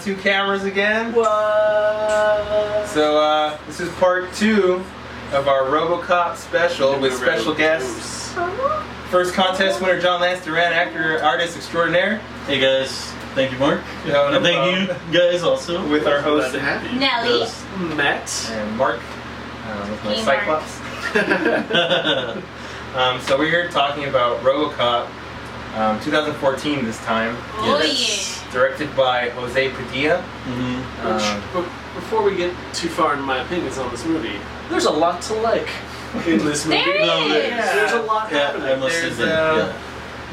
two cameras again. What? So this is part 2 of our Robocop special with special guests. First contest winner Jon Lance Duran, actor, artist extraordinaire. Hey guys, thank you, Mark. No and thank problem. you guys also. With our host Nellii. Matt. and Mark, with my Hey, Cyclops. So we're here talking about Robocop, 2014 this time. Oh Directed by Jose Padilla. Before we get too far into my opinions on this movie, there's a lot to like in this movie. There's a lot happening. I must admit,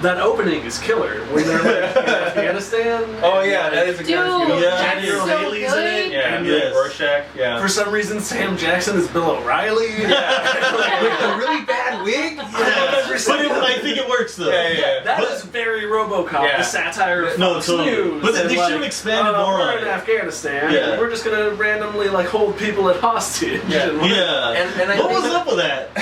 That opening is killer when they're like in Afghanistan. Oh yeah, that is a good Dude, General that's so Haley's in it. Yeah, And yes. Rorschach. Yeah. For some reason, Sam Jackson is Bill O'Reilly. With a really bad wig. But I think it works though. Yeah. That is very Robocop. Yeah. The satire of No, Fox totally. News. But they and, should have expanded more we're on in it. Afghanistan. Yeah. And we're just gonna randomly like hold people at hostage. Yeah. And, like, Yeah. And I what think was up with that?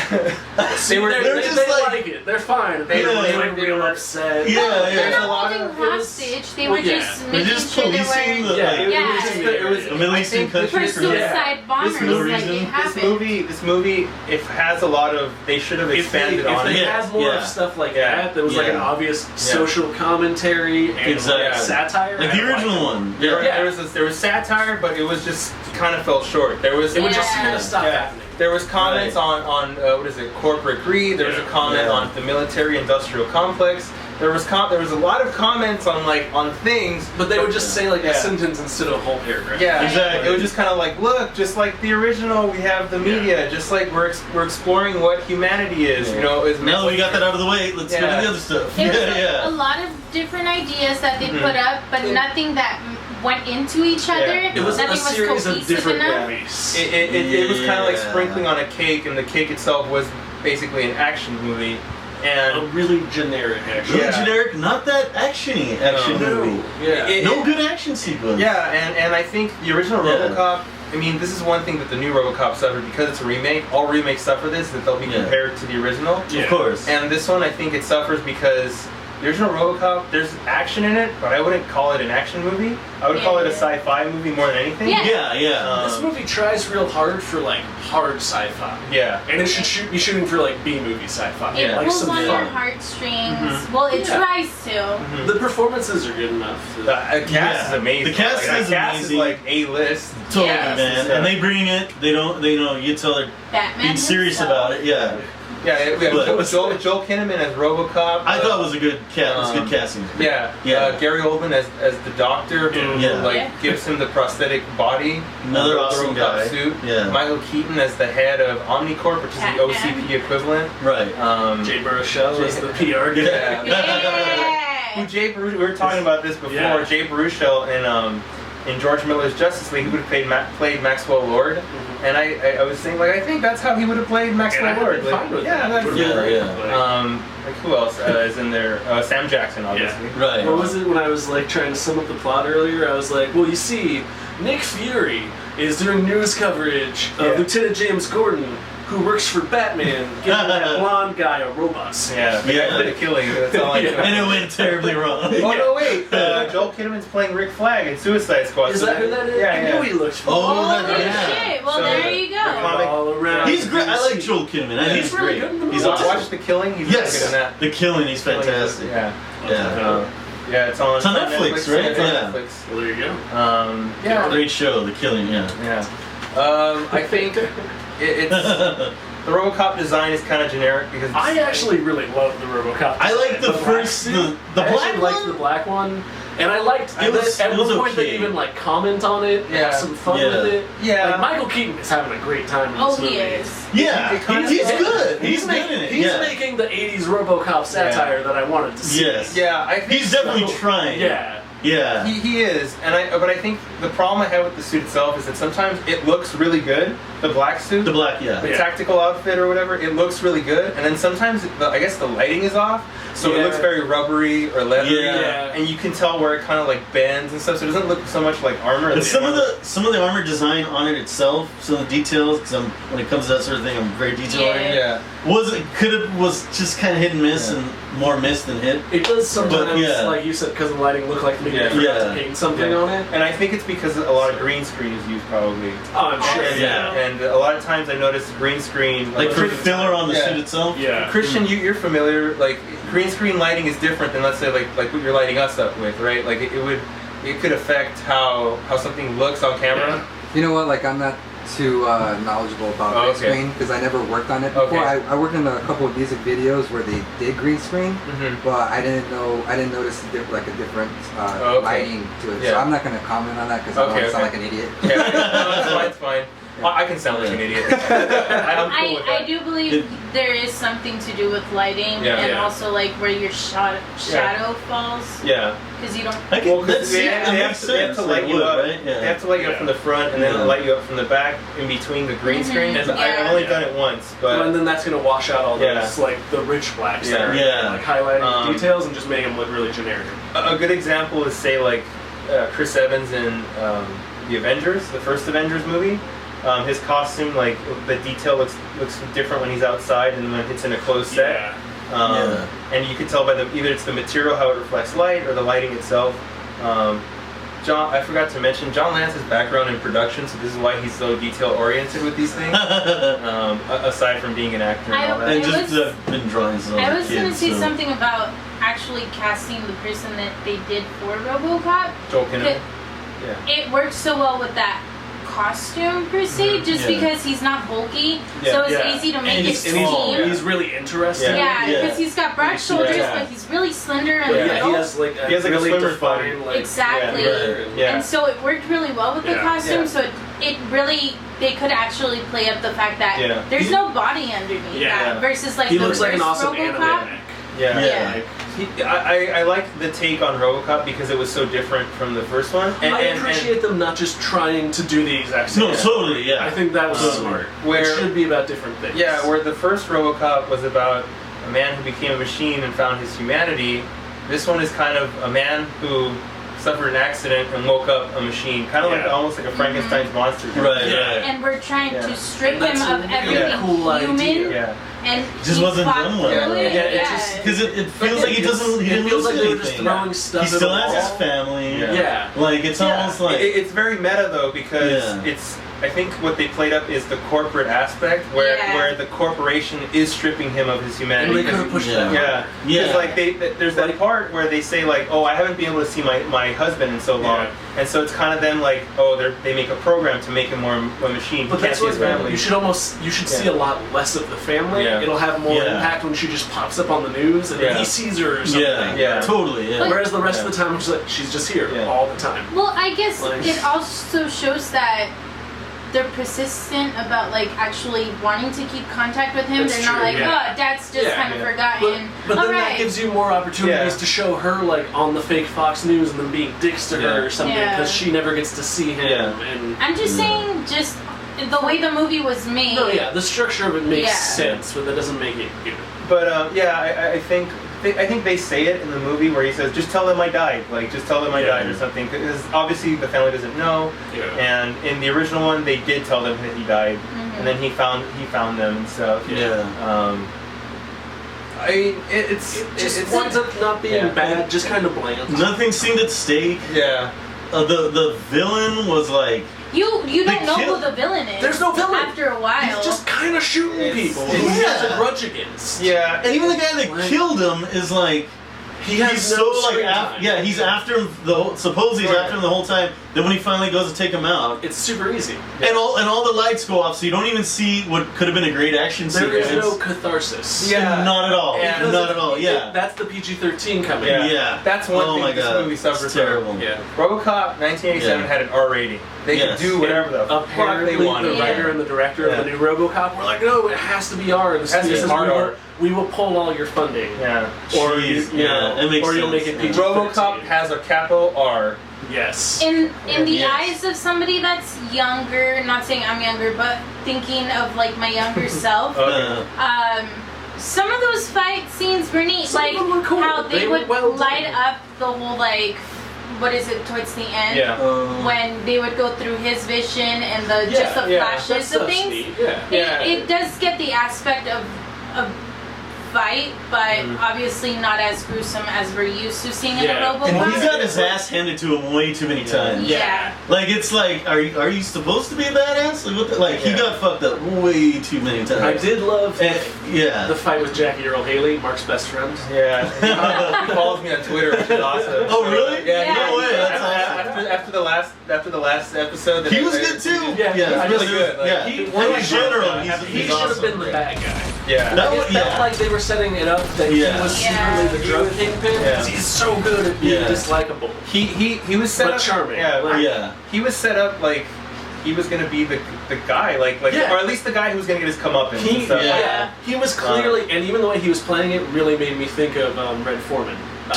They were just like it. They're fine. They Yeah. were like real upset. Yeah, They're There's a not lot holding of- hostage. They well, were yeah. just They're making just sure they policing were the Yeah, It was just yeah. it was the Middle I Eastern think for countries. suicide bombers. no Like reason. it happened. This movie, it has a lot of. They should have expanded if on they it. had more Yeah. of stuff like Yeah. that, there was like an Yeah. obvious social commentary and Exactly. like, satire. Like the I original liked it. one. There, Yeah. there was satire, but it was just kind of fell short. There was It would just Yeah. kind of stop happening. There was comments on what is it, corporate greed. There was a comment on the military-industrial complex. There was a lot of comments on things, But they would just say like Yeah. a sentence instead of a whole paragraph. yeah, Exactly. It was just kind of like, look, just like the original, we have the media. Just like we're exploring what humanity is. You know, is Now that we got that out of the way, let's go to the other stuff. It was Yeah, a lot of different ideas that they put up, but nothing that went into each other. It was Nothing a series of cohesive different enough. movies. It was kind of like Yeah. sprinkling on a cake, and the cake itself was basically an action movie. A And really generic action. Really Yeah. generic, not that actiony action movie. Yeah. No good action sequence. Yeah, and I think the original Robocop, I mean, this is one thing that the new Robocop suffered because it's a remake. All remakes suffer this, that they'll be compared to the original. Yeah. Of course. And this one, I think it suffers because the original Robocop, there's action in it, but I wouldn't call it an action movie. I would call it a sci-fi movie more than anything. Yeah. Yeah. This movie tries real hard for like hard sci-fi. Yeah. And it should be shooting for like B-movie sci-fi. It Like pulls some on your fun. heartstrings. Well, it Yeah. tries to. The performances are good enough. The cast is amazing. The cast Like, is that cast amazing. is like A-list. Totally, Yeah. man. And they bring it. They don't. They know. You tell they're Batman. being serious himself. about it. Yeah. Yeah, Joel Kinnaman as Robocop. I thought it was a good cast. It was good casting. Yeah, Yeah. Gary Oldman as the doctor who Yeah. gives him the prosthetic body, Another the awesome Robocop guy. suit. Yeah. Michael Keaton as the head of Omnicorp, which is the OCP equivalent. Right. Jay Baruchel is the PR guy. Yeah. Yeah. We were talking about this before. Yeah. Jay Baruchel in George Miller's Justice League, he would have played Maxwell Lord, and I was saying I think that's how he would have played Maxwell Lord. Like who else is in there? Sam Jackson, obviously. Right. What was it when I was like trying to sum up the plot earlier? I was like, well, you see, Nick Fury is doing news coverage of Lieutenant James Gordon, who works for Batman, giving that blonde guy a robot suit. Yeah, I did a killing. That's all I know. And it went terribly wrong. Oh no, wait! Joel Kinnaman's playing Rick Flag in Suicide Squad. Is that who that is? Yeah, I knew he looked Holy Yeah. shit! Well, So there you go. all around. He's great. I like Joel Kinnaman. I think He's really good in the He's movie. awesome. Watch The Killing. He's Yes. really good in that. The Killing. He's fantastic. Yeah. Yeah. Yeah, it's on Netflix, right? It's on Yeah. Netflix. Well, there you go. Yeah. Great show. The Killing. Yeah. Yeah. I think it's the Robocop design is kind of generic because I actually really love the Robocop. I like the black first, suit. the I black actually liked one? the black one, and I liked It was- at it was one point okay. they even like comment on it, and have some fun Yeah. with it. Yeah. Like Michael Keaton is having a great time in Oh, this movie. he is. Yeah. He's good. He's good in it. He's Yeah. making the '80s RoboCop satire that I wanted to see. Yes. Yeah, I think He's definitely trying. Yeah. Yeah. He is, but I think the problem I have with the suit itself is that sometimes it looks really good, the black suit, The black. the Yeah. tactical outfit or whatever, it looks really good, and then sometimes I guess the lighting is off, so it looks very rubbery or leathery, Yeah. and you can tell where it kind of bends and stuff, so it doesn't look so much like armor. But some of the armor design on it itself, some of the details, because when it comes to that sort of thing, I'm very detail oriented. Yeah. was just kind of hit and miss and more miss than hit. It does sometimes, yeah. like you said, because the lighting looked like maybe Yeah. they forgot to paint something on it. And I think it's because a lot of green screen is used probably. Oh, I'm sure. And a lot of times I notice green screen Like for filler on the suit itself. Yeah. Christian, you're familiar. Like green screen lighting is different than, let's say, like what you're lighting us up with, right? Like it could affect how something looks on camera. You know what? Like I'm not too knowledgeable about green screen because I never worked on it before. I worked in a couple of music videos where they did green screen, but I didn't notice a different lighting to it. So I'm not going to comment on that because I don't want to sound like an idiot. Yeah, no, it's fine. I can sound like an idiot. I'm cool with that. I do believe there is something to do with lighting and also like where your shadow falls. Yeah. Because you don't. Well, because they have to light you up. Right? Yeah. They have to light you up from the front and then light you up from the back in between the green screen. And I've only done it once, but and then that's gonna wash out all those like the rich blacks that are like highlighting details and just make them look really generic. A good example is say like Chris Evans in the Avengers, the first Avengers movie. His costume, like the detail looks different when he's outside and when it's in a closed set. And you can tell by either it's the material, how it reflects light, or the lighting itself. I forgot to mention Jon Lance's background in production, so this is why he's so detail oriented with these things. Aside from being an actor and all that. And just been drawing some. I was going to say something about actually casting the person that they did for RoboCop. Joel Kinnaman. It worked so well with that costume per se, just because he's not bulky, so it's easy to make his team. He's really interesting. Because he's got broad shoulders, but he's really slender and little. He has like a really defined, exactly. And so it worked really well with the costume. So it really, they could actually play up the fact that there's no body underneath that versus like he the looks like an awesome RoboCop. animatic. I like the take on RoboCop because it was so different from the first one. And I appreciate them not just trying to do the exact same. No, totally, I think that was smart. Where it should be about different things. Yeah, where the first RoboCop was about a man who became a machine and found his humanity. This one is kind of a man who suffered an accident and woke up a machine, kind of like almost like a Frankenstein's monster. Right. And we're trying to strip him of everything human. And just wasn't done well. Because it feels like he didn't lose like anything. They were just throwing stuff. He still has his family. Like it's almost like it's very meta though because it's. I think what they played up is the corporate aspect, where the corporation is stripping him of his humanity. And they could have pushed that. Because like there's that part where they say like, oh, I haven't been able to see my husband in so long, and so it's kind of then like, oh, they make a program to make him more a machine. But that's his family. You should see a lot less of the family. It'll have more impact when she just pops up on the news and he sees her or something. Totally. Whereas the rest of the time, she's just here all the time. Well, I guess it also shows that they're persistent about like actually wanting to keep contact with him. They're not like, oh, Dad's just kind of forgotten. But then that gives you more opportunities to show her like on the fake Fox News and them being dicks to her or something because she never gets to see him. And I'm just saying, just the way the movie was made. No, the structure of it makes sense, but that doesn't make it good. But I think they say it in the movie where he says, "Just tell them I died." Like, just tell them I died or something. Because obviously the family doesn't know. And in the original one, they did tell them that he died, and then he found them and stuff. I mean, it winds up not being bad, just kind of bland. Nothing seemed at stake. The villain was like. You don't know who the villain is. There's no villain. After a while. He's just kind of shooting people who he has a grudge against. And even the guy that killed him is like... He's after him supposedly he's after him the whole time. Then when he finally goes to take him out, it's super easy. And all the lights go off, so you don't even see what could have been a great action sequence. There is no catharsis. Not at all. Not at all. That's the PG-13 coming. That's one thing this movie suffers from. RoboCop 1987 had an R rating. They could do whatever the fuck they wanted. The writer and the director of the new RoboCop were like, no, it has to be R. This has to be hard R. We will pull all your funding. Or you'll make it PG-13. RoboCop has a capital R. Yes. In the eyes of somebody that's younger, not saying I'm younger, but thinking of like my younger self, some of those fight scenes were neat. Some like of them were cool. How they would light up the whole like, what is it, towards the end? When they would go through his vision and just the flashes of things. It does get the aspect of a fight, but obviously not as gruesome as we're used to seeing in a Robocop. And he's got his ass handed to him way too many times. Yeah. Like, it's like, are you supposed to be a badass? Like, what the, like he got fucked up way too many times. I did love the fight with Jackie Earle Haley, Mark's best friend. Yeah. He follows me on Twitter, which is awesome. Oh, really? Yeah. No way. That's awesome. After the last episode, he was good too. Yeah, he's really good. Like, yeah. In general, he he's should have awesome. been the bad guy. Yeah. It felt like they were setting it up that he was secretly the drug kingpin because he's so good at being dislikable. He was set but up charming. He was set up like he was gonna be the guy, like or at least the guy who was gonna get his comeuppance. He was clearly, and even the way he was playing it really made me think of Red Foreman. I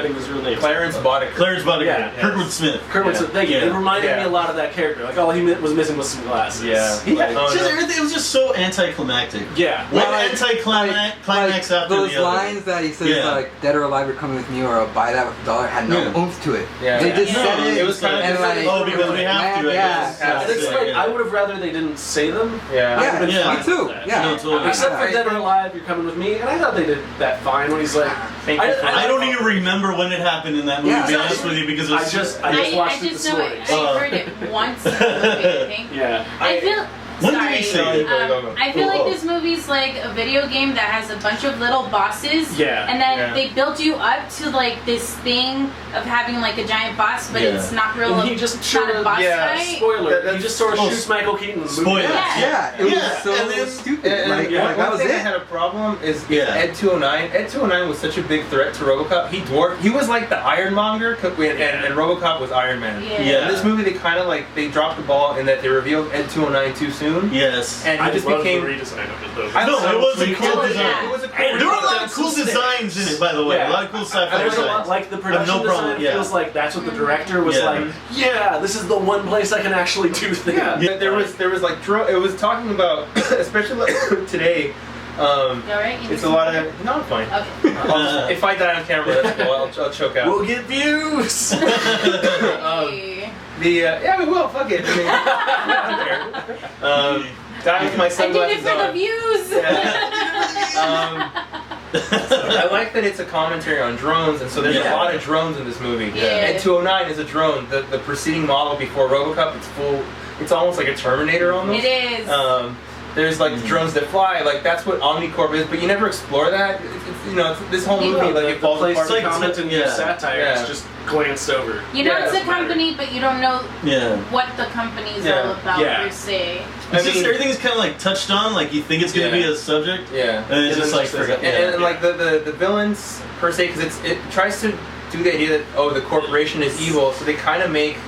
think was his real name. Clarence Boddicker. Kurtwood Smith. Thank you. It reminded me a lot of that character. Like all he was missing was some glasses. Everything was just so anticlimactic. Yeah. One anticlimax after those the other. lines that he says like "Dead or Alive, You're Coming with Me" or "I'll Buy That with a $1" had no oomph to it. They just said it. It was kind of like, because we have to. And it's like I would have rather they didn't say them. Me too. No, totally. Except for "Dead or Alive, You're Coming with Me," and I thought they did that fine when he's like. I don't even remember when it happened in that movie, to be honest with you, because it was I just watched it this morning. I heard it once in the movie, I think. I feel... When did we say I feel like this movie's like a video game that has a bunch of little bosses. And then they build you up to like this thing of having like a giant boss, but it's not real. And he just not a boss fight. Spoiler. He just sort of shoots Michael Keaton. Spoiler. It was so stupid. One thing I had a problem is Ed 209. Ed 209 was such a big threat to Robocop. He was like the Ironmonger, and Robocop was Iron Man. In this movie, they kind of like they dropped the ball in that they revealed Ed 209 too soon. Yes. And he just became. The redesign of it, though. I know, it was a cool design. It was a cool There were a lot of cool designs in it, by the way. A lot of cool sci-fi There's designs. a lot, like the production design feels like that's what the director was like. Yeah, this is the one place I can actually do things. There was like it was talking about, especially like today. It's a lot of. No, I'm fine. Okay. If I die on camera, that's cool. I'll choke out. We'll get views. Yeah, we will. Fuck it. I don't care. Die with my sunglasses on. I did it for the views. I like that it's a commentary on drones, and so there's a lot of drones in this movie. And 209 is a drone. The preceding model before Robocop, it's full. It's almost like a Terminator almost. It is. There's like drones that fly, like that's what Omnicorp is, but you never explore that. It's this whole movie, like it falls apart. It's like comment and satire is just glanced over. You know it's a company, but you don't know what the company's all about per se. It's just everything's kind of like touched on, like you think it's going to be a subject, and it's just like and like the villains per se, because it tries to do the idea that the corporation is evil, so they kind of make.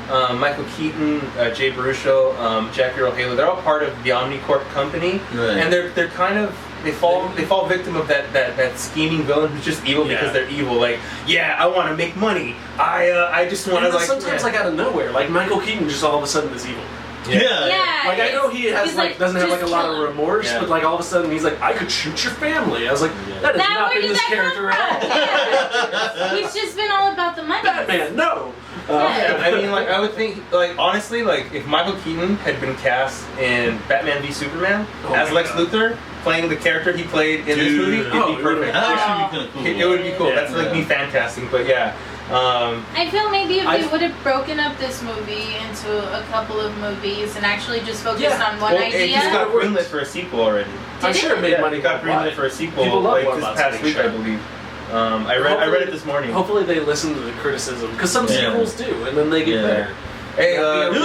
Michael Keaton, Jay Baruchel, Jackie Earle Haley, they're all part of the Omnicorp company, and they're kind of they fall victim of that scheming villain who's just evil because they're evil. Like, I want to make money. I just want to like sometimes like out of nowhere, like Michael Keaton just all of a sudden is evil. Yeah. Like I know he has doesn't have like a lot of remorse, but like all of a sudden he's like, I could shoot your family. I was like, that has not been this character at all. He's just been all about the money. Batman, no. I mean, like I would think, like honestly, like if Michael Keaton had been cast in Batman v Superman as Lex Luthor, playing the character he played in this movie, it'd be perfect. That would be kind of cool. It would be cool. That's like me fan casting, but I feel maybe if they would have broken up this movie into a couple of movies and actually just focused on one idea. He's got greenlit for a sequel already. I'm sure it made money. He got greenlit for a sequel this past week, I believe. I read it this morning. Hopefully they listen to the criticism, because some sequels do, and then they get better. Hey, overall, it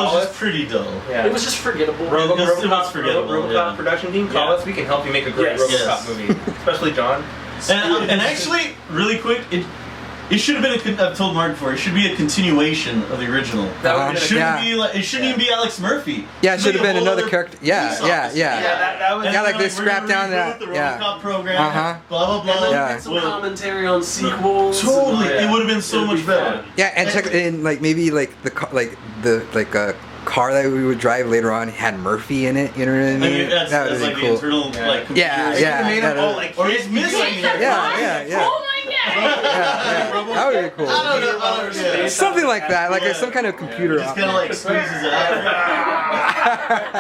was just pretty dull. It was just forgettable. Robocop production team, call us. We can help you make a great Robocop movie, especially John. And actually, really quick, it should have been. I've told Mark before. It should be a continuation of the original. It shouldn't be like. It shouldn't even be Alex Murphy. Yeah, it should have been another character. Yeah. That was like they scrapped down that. The Robocop program. Blah blah blah. Get some commentary on sequels. Totally, it would have been so much better. Yeah, and check in like maybe like the car that we would drive later on had Murphy in it. You know what I mean? That would be cool. The internal like computer. Yeah. Or he's missing. Yeah. Oh my god! That would be cool. I don't know. Something like that, like some kind of computer. Just kind of like squeezes out.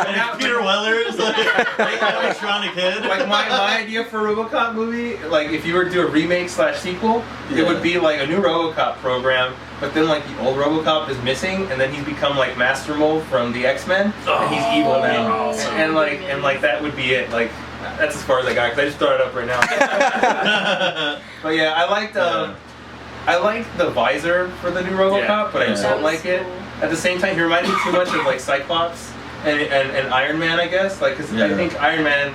And Peter Weller's like electronic head. Like my idea for a RoboCop movie, like if you were to do a remake / sequel, it would be like a new RoboCop program, but then like the old RoboCop is missing, and then he's become like Master Mold from the X-Men, and he's evil now, and like that would be it. Like that's as far as I got because I just thought it up right now. But yeah, I liked the visor for the new RoboCop, but I don't like it. At the same time, he reminded me too much of like Cyclops and Iron Man, I guess. Like, cause I think Iron Man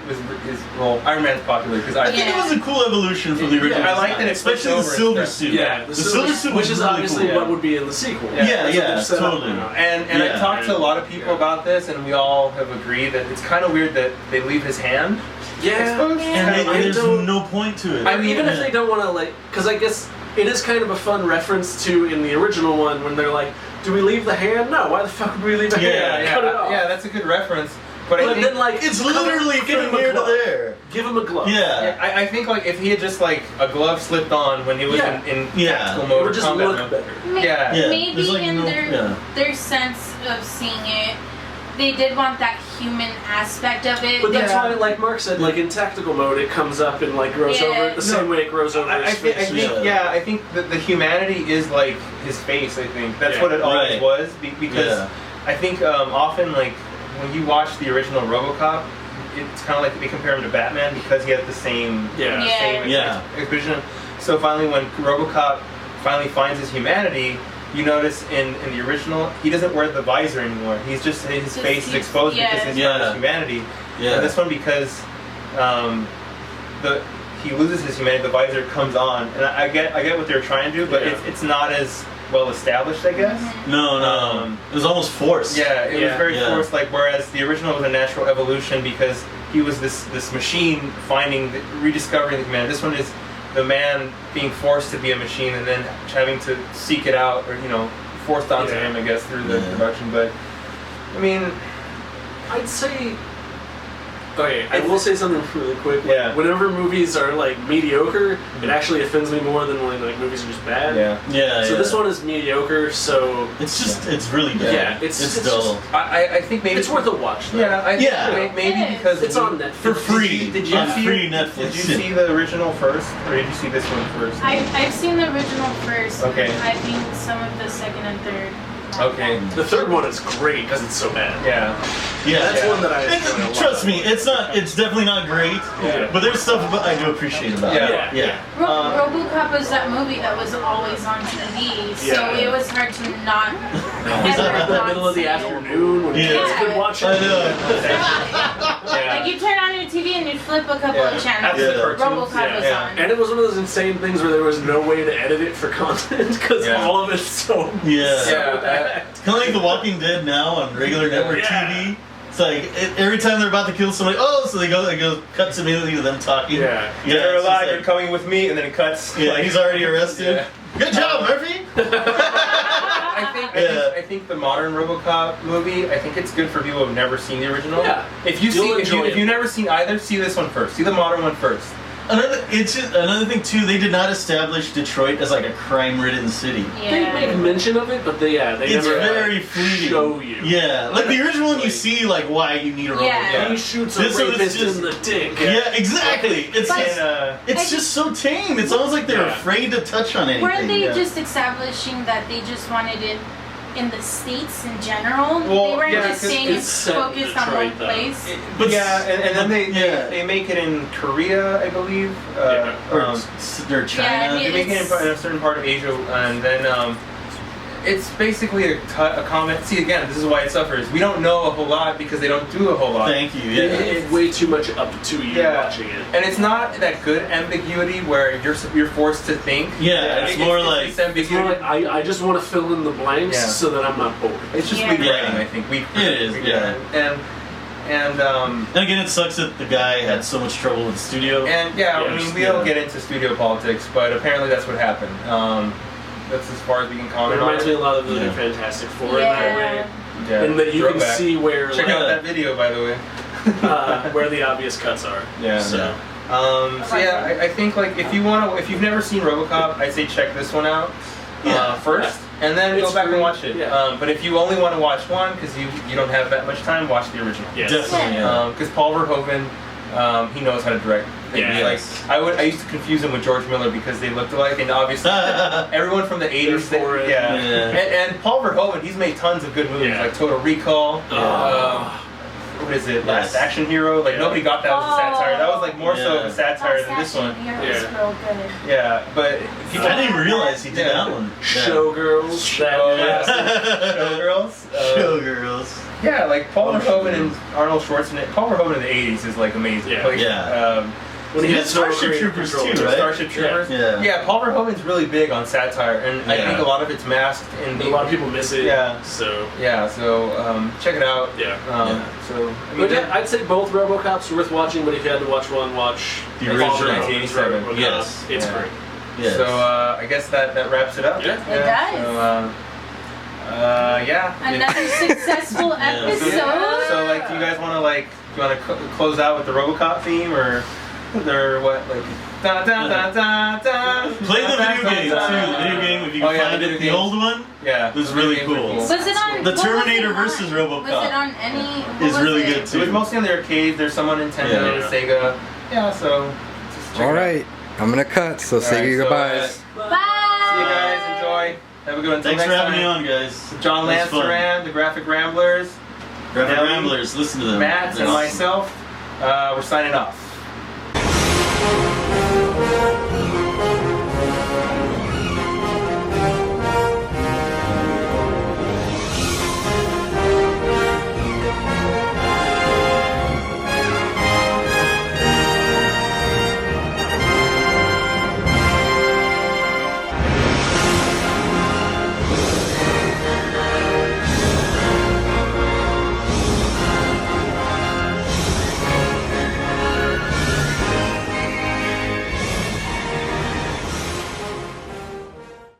Iron Man's popular because I think it was a cool evolution from the original. I like that, especially the silver suit. Yeah, the silver suit, which is really obviously what would be in the sequel. Yeah, totally. And I talked to a lot of people about this, and we all have agreed that it's kind of weird that they leave his hand. And there's no point to it. I mean, even if they don't want to, like, because I guess it is kind of a fun reference to in the original one when they're like, do we leave the hand? No, why the fuck would we leave the hand? Cut it off. Yeah, that's a good reference. But I think then, like, it's literally from here to there. Give him a glove. I think like if he had just like a glove slipped on when he was in tactical mode, it would just look better. Maybe like in their sense of seeing it, they did want that human aspect of it. But that's why, like Mark said, like in tactical mode, it comes up and like grows over the same way it grows over his face. I think that the humanity is like his face. I think that's what it always was because I think often like when you watch the original RoboCop, it's kind of like they compare him to Batman because he had the same expression. So finally, when RoboCop finally finds his humanity, you notice in the original, he doesn't wear the visor anymore. He's just his face is exposed because he's not his humanity. And this one, because he loses his humanity, the visor comes on, and I get what they're trying to do, but it's not as well established, I guess. No. It was almost forced. Yeah, it was very forced. Like whereas the original was a natural evolution because he was this machine rediscovering the humanity. This one is the man being forced to be a machine and then having to seek it out, or forced onto him, I guess, through the production. But I mean, I'd say. Okay, I will say something really quick. Yeah. Whenever movies are like mediocre, it actually offends me more than when like movies are just bad. So this one is mediocre, so it's really dull. Yeah, it's dull. I think maybe it's worth a watch. Though. Maybe because it's on Netflix for free. Did you see free Netflix? Did you see the original first, or did you see this one first? I've seen the original first. Okay. I think some of the second and third. Okay. The third one is great because it's so bad. That's one that I enjoy a lot. Trust me, it's definitely not great. But there's stuff I do appreciate about it. RoboCop was that movie that was always on TV, so it was hard to not. It was in the middle of the afternoon when kids could watch it. I know. Like you turn on your TV and you'd flip a couple of channels. RoboCop was on. And it was one of those insane things where there was no way to edit it for content because all of it's so bad. It's kind of like The Walking Dead now on regular network TV. It's like every time they're about to kill somebody, so it goes cuts immediately to them talking. You're alive. You're coming with me, and then it cuts. Like he's already arrested. Good job, Murphy. I think the modern RoboCop movie, I think it's good for people who've never seen the original. If you've never seen either, see this one first. See the modern one first. Another thing too, they did not establish Detroit as like a crime-ridden city. They make mention of it, but they it's never very fleeting. Show you. Like the original one, you see like why you need a robot. He shoots a rapist in the dick. Exactly. It's just so tame. It's almost like they're afraid to touch on anything. Weren't they just establishing that they just wanted it in the States in general? Well, they weren't just saying it's focused on one place. And then they make it in Korea, I believe. Or China. They make it in a certain part of Asia, and then it's basically a comment. See, again, this is why it suffers. We don't know a whole lot because they don't do a whole lot. Thank you. It's way too much up to you watching it, and it's not that good ambiguity where you're forced to think. It's more like I just want to fill in the blanks so that I'm not bored. It's just weak writing, I think. It is. And again, it sucks that the guy had so much trouble with the studio. And I mean, we don't get into studio politics, but apparently that's what happened. That's as far as we can comment on. It reminds me a lot of the Fantastic Four in that way. And that you can see where... Check out that video, by the way. Where the obvious cuts are. So So yeah, I think like if you've never seen RoboCop, I'd say check this one out first, and then go back and watch it. Yeah. But if you only want to watch one because you don't have that much time, watch the original. Yes. Definitely. Because Paul Verhoeven, he knows how to direct. Yeah. Like I used to confuse him with George Miller because they looked alike, and obviously everyone from the '80s. And Paul Verhoeven, he's made tons of good movies like Total Recall. What is it? Last Action Hero. Like nobody got that as a satire. That was like more so of a satire than this one. Real good. Yeah, but people I didn't even realize he did that one. Showgirls. Showgirls. Showgirls. Yeah, like Paul Verhoeven and Arnold Schwarzenegger. Paul Verhoeven in the '80s is like amazing. When he had Starship Troopers too, right? Starship Troopers. Yeah, Paul Verhoeven's really big on satire, and I think a lot of it's masked. And a lot of people miss it. So check it out. So I mean, I'd say both RoboCops are worth watching, but if you had to watch one, watch the original 1987. Yes, it's great. Yes. So I guess that wraps it up. It does. So, another successful episode. So like, do you guys want to close out with the RoboCop theme or what? Like, da da da da da. Play the video game too. The video game, if you can find it, the old one. Yeah, it was really cool. Was it on the Terminator versus RoboCop? Was it on any? Is really good too. It was mostly on the arcades. There's some on Nintendo, Sega. Yeah, so. All right, I'm gonna cut. So say your goodbyes. Bye. See you guys. Enjoy. Have a good one. Thanks for having me on, guys. Jon Lance Duran, the Graphic Ramblers. Graphic Ramblers, listen to them. Matt and myself, we're signing off.